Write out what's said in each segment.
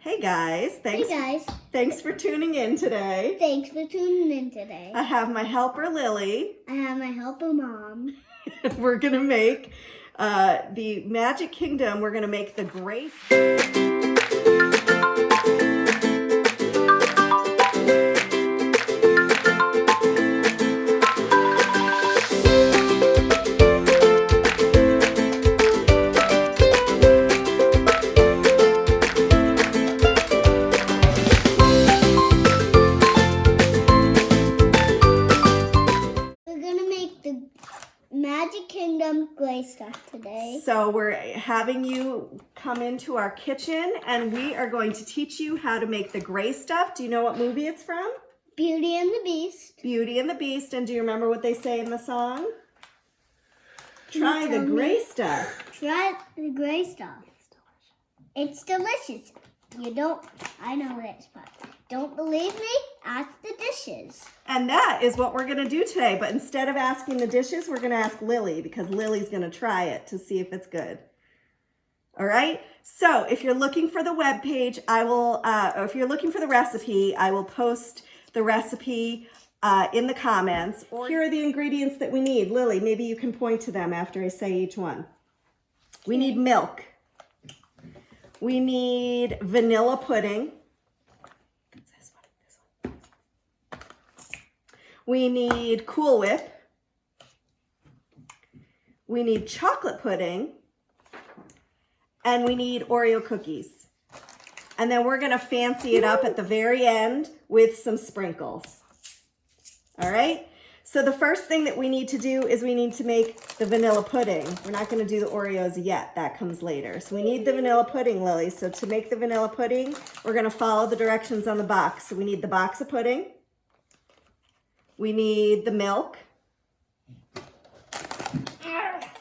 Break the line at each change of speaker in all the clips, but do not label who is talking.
Hey guys,
Hey guys,
thanks for tuning in today.
thanks for tuning in today.
I have my helper Lily.
I have my helper mom.
We're gonna make the Magic Kingdom. We're gonna make the Grace.
Magic Kingdom gray stuff today.
So we're having you come into our kitchen and we are going to teach you how to make the gray stuff. Do you know what movie it's from?
Beauty and the Beast.
Beauty and the Beast. And do you remember what they say in the song? Try the gray stuff.
Try the gray stuff. It's delicious. I know this part. Don't believe me? Ask the dishes.
And that is what we're going to do today. But instead of asking the dishes, we're going to ask Lily because Lily's going to try it to see if it's good. All right. So if you're looking for the web page, or if you're looking for the recipe, I will post the recipe in the comments. Here are the ingredients that we need. Lily, maybe you can point to them after I say each one. We need milk. We need vanilla pudding. We need Cool Whip. We need chocolate pudding. And we need Oreo cookies. And then we're gonna fancy it up at the very end with some sprinkles. All right? So the first thing that we need to do is we need to make the vanilla pudding. We're not gonna do the Oreos yet, that comes later. So we need the vanilla pudding, Lily. So to make the vanilla pudding, we're gonna follow the directions on the box. So we need the box of pudding. We need the milk.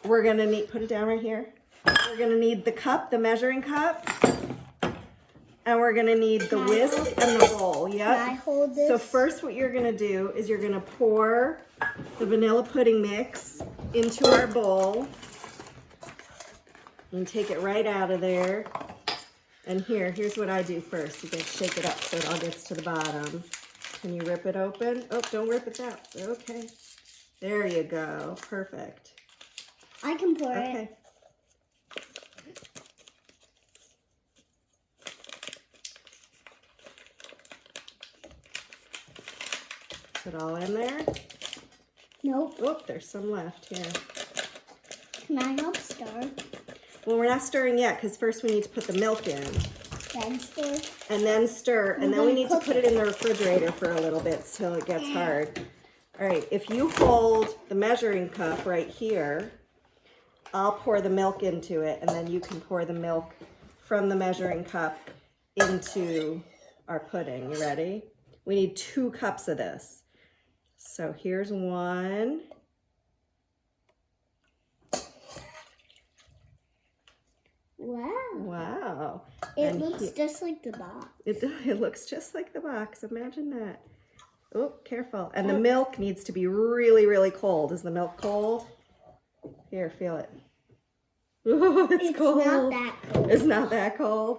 We're gonna need, put it down right here. We're gonna need the cup, the measuring cup. And we're gonna need the whisk and the bowl, yep.
Can I hold this?
So first what you're gonna do is you're gonna pour the vanilla pudding mix into our bowl. And take it right out of there. And here's what I do first. You gotta shake it up so it all gets to the bottom. Can you rip it open? Oh, don't rip it out. Okay. There you go. Perfect.
I can pour
Okay.
it.
Put it all in there.
Nope.
Oh, there's some left here.
Can I help stir?
Well, we're not stirring yet because first we need to put the milk in.
Then stir.
And then stir. And then we need to put it in the refrigerator for a little bit till it gets hard. All right, if you hold the measuring cup right here, I'll pour the milk into it, and then you can pour the milk from the measuring cup into our pudding. You ready? We need 2 cups of this. So here's 1.
Wow.
Wow.
It looks just like the box.
It looks just like the box. Imagine that. Oh, careful. And the milk needs to be really, really cold. Is the milk cold? Here, feel it. Oh, it's cold.
It's not that cold.
It's not that cold?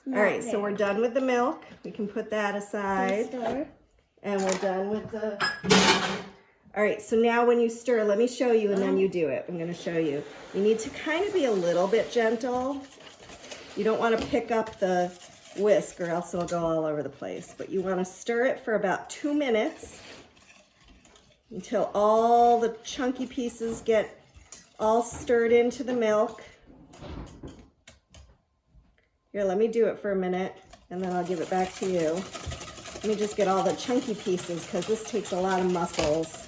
All right, so
there.
we're done with the milk. We can put that aside.
Stir.
And we're done with the... All right, so now when you stir, let me show you and then you do it. I'm gonna show you. You need to kind of be a little bit gentle. You don't wanna pick up the whisk or else it'll go all over the place. But you wanna stir it for about 2 minutes until all the chunky pieces get all stirred into the milk. Here, let me do it for a minute and then I'll give it back to you. Let me just get all the chunky pieces because this takes a lot of muscles.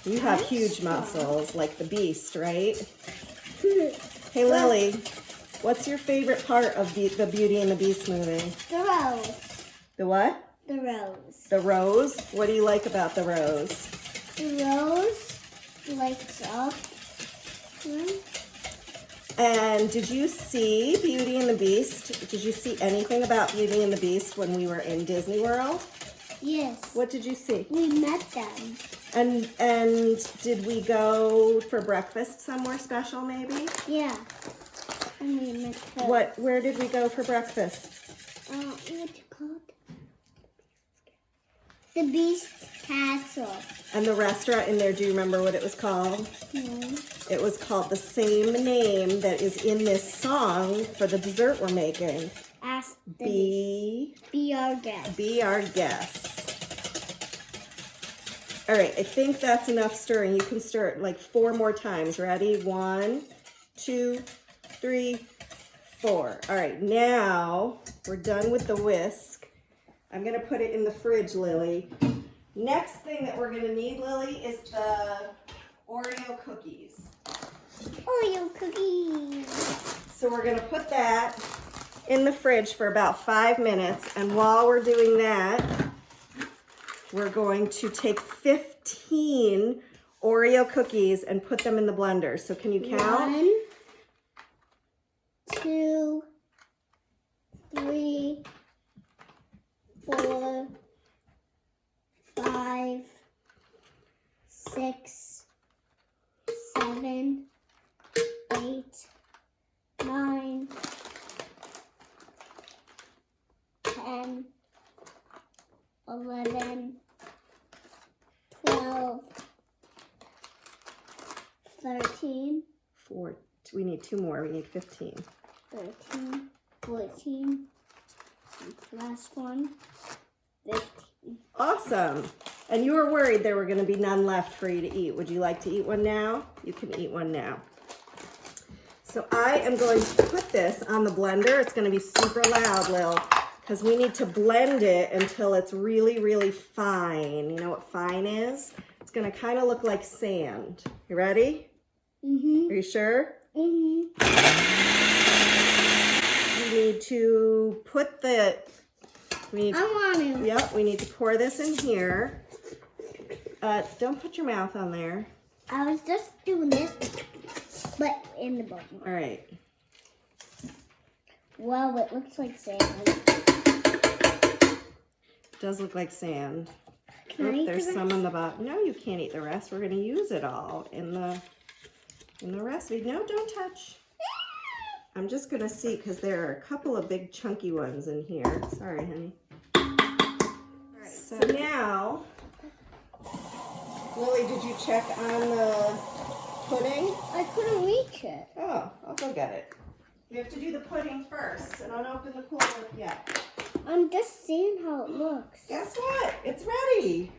You have huge muscles, like the Beast, right? Hey, Lily, what's your favorite part of the Beauty and the Beast movie?
The rose.
The what?
The rose.
The rose? What do you like about the rose?
The rose lights up.
And did you see Beauty and the Beast? Did you see anything about Beauty and the Beast when we were in Disney World?
Yes.
What did you see?
We met them.
And did we go for breakfast somewhere special maybe?
Yeah. And we met them.
Where did we go for breakfast?
What's it called? The Beast Castle.
And the restaurant in there, do you remember what it was called?
No.
It was called the same name that is in this song for the dessert we're making.
Ask the
Be
our guest.
Be our guest. All right, I think that's enough stirring. You can stir it like 4 more times. Ready? 1, 2, 3, 4. All right, now we're done with the whisk. I'm gonna put it in the fridge, Lily. Next thing that we're gonna need, Lily, is the Oreo cookies.
Oreo cookies.
So we're gonna put that in the fridge for about 5 minutes, and while we're doing that, we're going to take 15 Oreo cookies and put them in the blender. So can you count?
1, 2, 3, 4, 5, 6, 7, 8, 9, 10, 11, 12, 13,
4. We need 2 more. We need 15.
13, 14, and last one, 15.
Awesome. And you were worried there were going to be none left for you to eat. Would you like to eat one now? You can eat one now. So I am going to put this on the blender. It's going to be super loud, Lil, because we need to blend it until it's really, really fine. You know what fine is? It's going to kind of look like sand. You ready?
Mm-hmm.
Are you sure?
Mm-hmm.
We need to put the...
I want to.
Yep, we need to pour this in here. Don't put your mouth on there.
I was just doing this, but in the bottom.
All right.
Wow, it looks like sand.
It does look like sand.
Can I eat
There's
the
some on the bottom. No, you can't eat the rest. We're going to use it all in the recipe. No, don't touch. I'm just going to see because there are a couple of big chunky ones in here. Sorry, honey. All right, so now, Lily, did you check on the pudding?
I couldn't reach it.
Oh, I'll go get it. You have to do the pudding first, so don't open the cooler yet.
I'm just seeing how it looks.
Guess what? It's ready.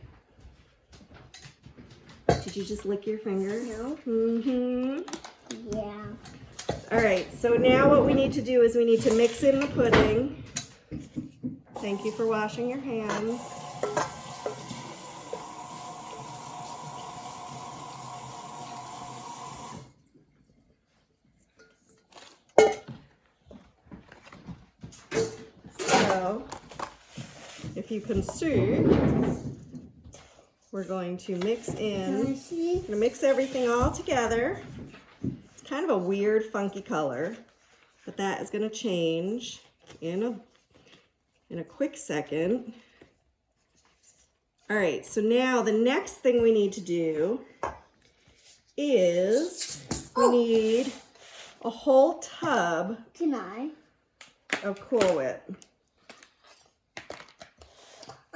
Did you just lick your fingers?
No.
Mm-hmm.
Yeah.
All right, so now what we need to do is we need to mix in the pudding. Thank you for washing your hands. So, if you can see, we're going to mix in.
Can I see?
I'm gonna mix everything all together. It's kind of a weird, funky color, but that is gonna change in a quick second. All right, so now the next thing we need to do is we need a whole tub
Can I?
of Cool Whip.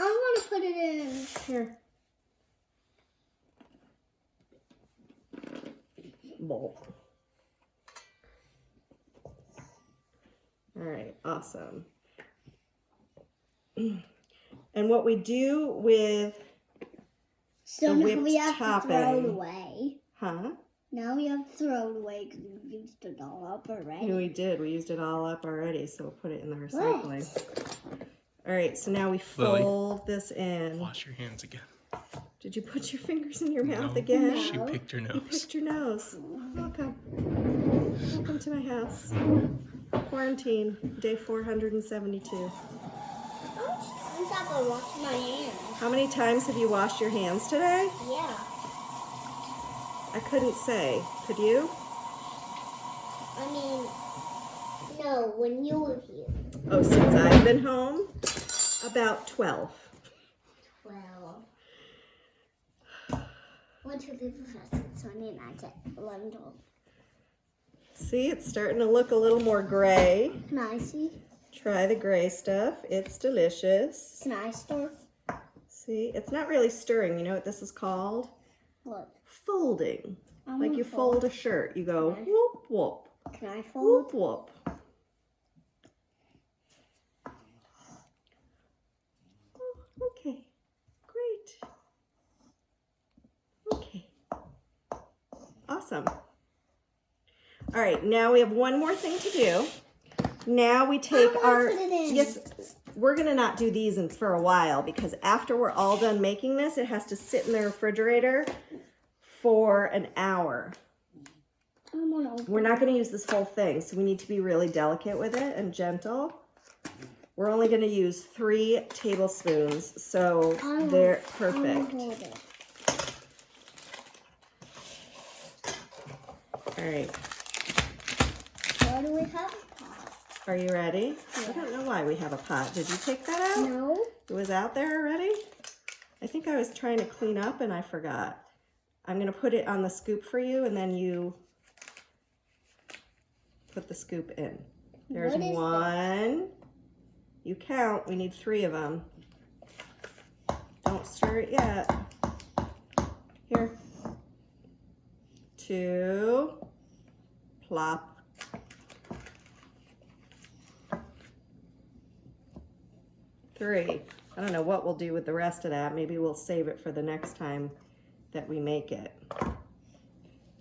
I want to put it in.
Here. Bowl. All right, awesome. And what we do with
So
the
now
whipped
we have to throw it
topping.
away.
Huh?
Now we have to throw it away because we used it all up already.
Yeah, we did. We used it all up already, so we'll put it in the recycling. All right, so now we fold this in.
Wash your hands again.
Did you put your fingers in your mouth
No,
again?
She picked her
You
nose.
picked your nose. Welcome. Welcome to my house. Quarantine, day 472.
How much times have I washed my hands?
How many times have you washed your hands today?
Yeah.
I couldn't say. Could you?
I mean, no, when you were here.
Oh, since I've been home? About 12.
12. 1, 2, 3, 4, 5, 6, 7, 8, 9, 10, 11, 12.
See, it's starting to look a little more gray.
Can I see?
Try the gray stuff. It's delicious.
Can I stir?
See, it's not really stirring. You know what this is called?
What?
Folding.
I
Like
wanna
you fold a shirt. You go
Can I?
whoop, whoop,
Can I fold?
whoop, whoop. Oh, okay, great. Okay, awesome. All right, now we have one more thing to do. Now we take our,
put it in.
yes, we're gonna not do these for a while because after we're all done making this, it has to sit in the refrigerator for an hour.
I wanna open
We're not gonna use this whole thing, so we need to be really delicate with it and gentle. We're only gonna use 3 tablespoons, so they're perfect.
hold it.
All right,
Where do we have a pot?
are you ready?
Yeah.
I don't know why we have a pot. Did you take that out?
No.
It was out there already? I think I was trying to clean up and I forgot. I'm gonna put it on the scoop for you and then you put the scoop in. There's
What is
one. You count, we need 3 of them. Don't stir it yet. Here. 2. Plop. 3. I don't know what we'll do with the rest of that. Maybe we'll save it for the next time that we make it.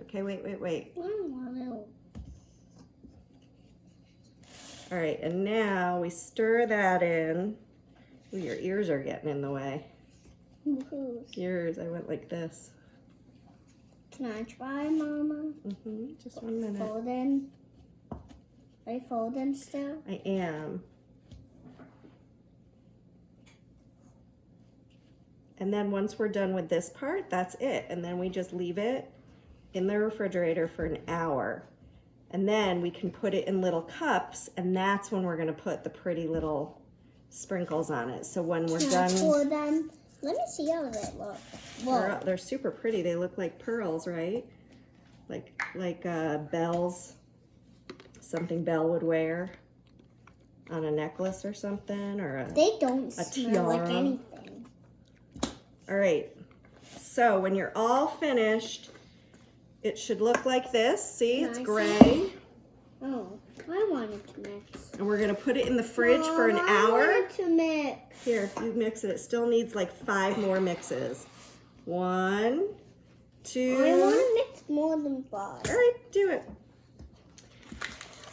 Okay, wait. All right, and now we stir that in. Ooh, your ears are getting in the way. Yours, I went like this.
Can I try, Mama?
Just 1 minute.
Folding. Are you folding still?
I am. And then once we're done with this part, that's it. And then we just leave it in the refrigerator for an hour. And then we can put it in little cups, and that's when we're gonna put the pretty little sprinkles on it. So when we're done,
Pour them. Let me see how they look. Whoa.
they're super pretty. They look like pearls, right? Like bells, something Belle would wear on a necklace or something, or
They don't smell
tiara.
like anything.
All right, so when you're all finished, it should look like this. See,
Can
it's
I
gray.
see? Oh, I wanted to mix.
And we're gonna put it in the fridge for an
Mom,
hour.
I wanted to mix.
Here, you mix it. It still needs like 5 more mixes. 1, 2.
I want to mix more than 5.
All right, do it.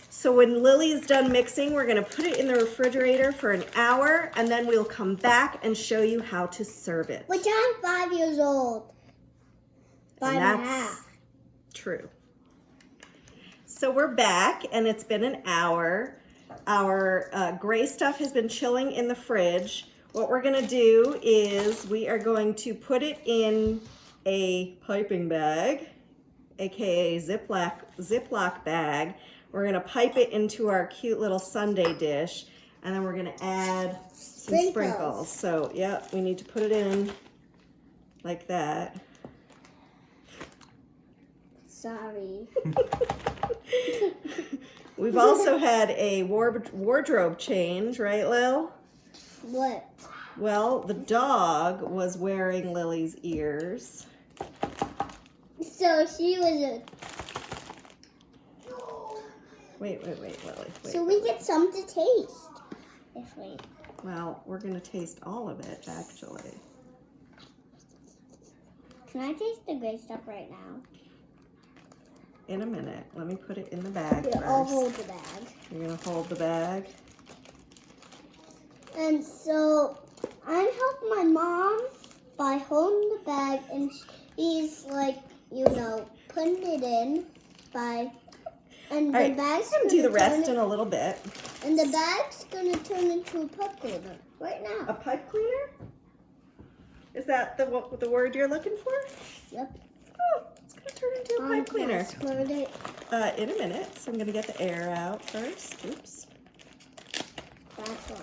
So when Lily's done mixing, we're gonna put it in the refrigerator for an hour, and then we'll come back and show you how to serve it.
Which I'm 5 years old. 5 and a half.
True. So we're back, and it's been an hour. Our gray stuff has been chilling in the fridge. What we're gonna do is we are going to put it in a piping bag, aka Ziploc bag. We're gonna pipe it into our cute little sundae dish, and then we're gonna add some sprinkles. So, yeah, we need to put it in like that.
Sorry.
We've also had a wardrobe change, right, Lil?
What?
Well, the dog was wearing Lily's ears.
So she was a...
Wait, Lily. Wait.
So we get some to taste. If we...
Well, we're going to taste all of it, actually.
Can I taste the gray stuff right now?
In a minute. Let me put it in the bag
Yeah,
first.
I'll hold the bag.
You're going to hold the bag?
And so I'm helping my mom by holding the bag, and she's like, you know, putting it in by, and
All right,
the bag's
I'm going to do the rest in
turn,
a little bit.
and the bag's gonna turn into a pipe cleaner right
A
now.
pipe cleaner? Is that the word you're looking for?
Yep.
Oh, it's going to turn into a pipe cleaner.
Squirt it.
In a minute. So I'm going to get the air out first. Oops.
That's all.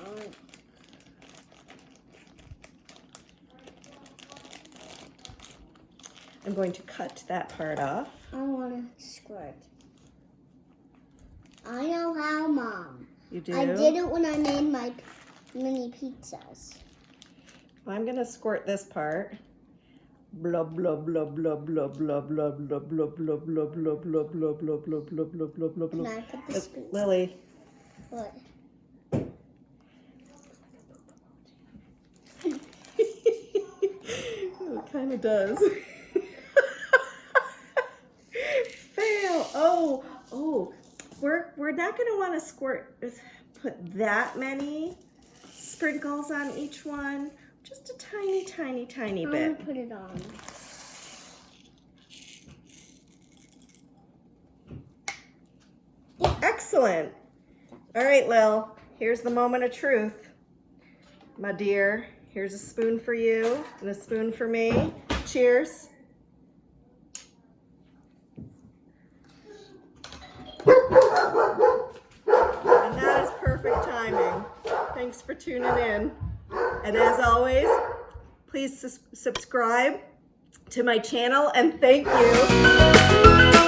I'm going to cut that part off.
I want to squirt. I know how, Mom.
You do?
I did it when I made my mini pizzas.
I'm gonna squirt this part. Blah blah blah blah blah blah blah blah blah blah blah blah blah blah blah blah blah blah blah blah
Can
blah.
I put the spoon?
Lily.
What?
It kind of does. Fail. Oh. We're not gonna want to put that many sprinkles on each one. Just a tiny, tiny, tiny
I'm
bit.
gonna put it on.
Excellent. All right, Lil, here's the moment of truth. My dear, here's a spoon for you and a spoon for me. Cheers. And that is perfect timing. Thanks for tuning in. And as always, please subscribe to my channel and thank you.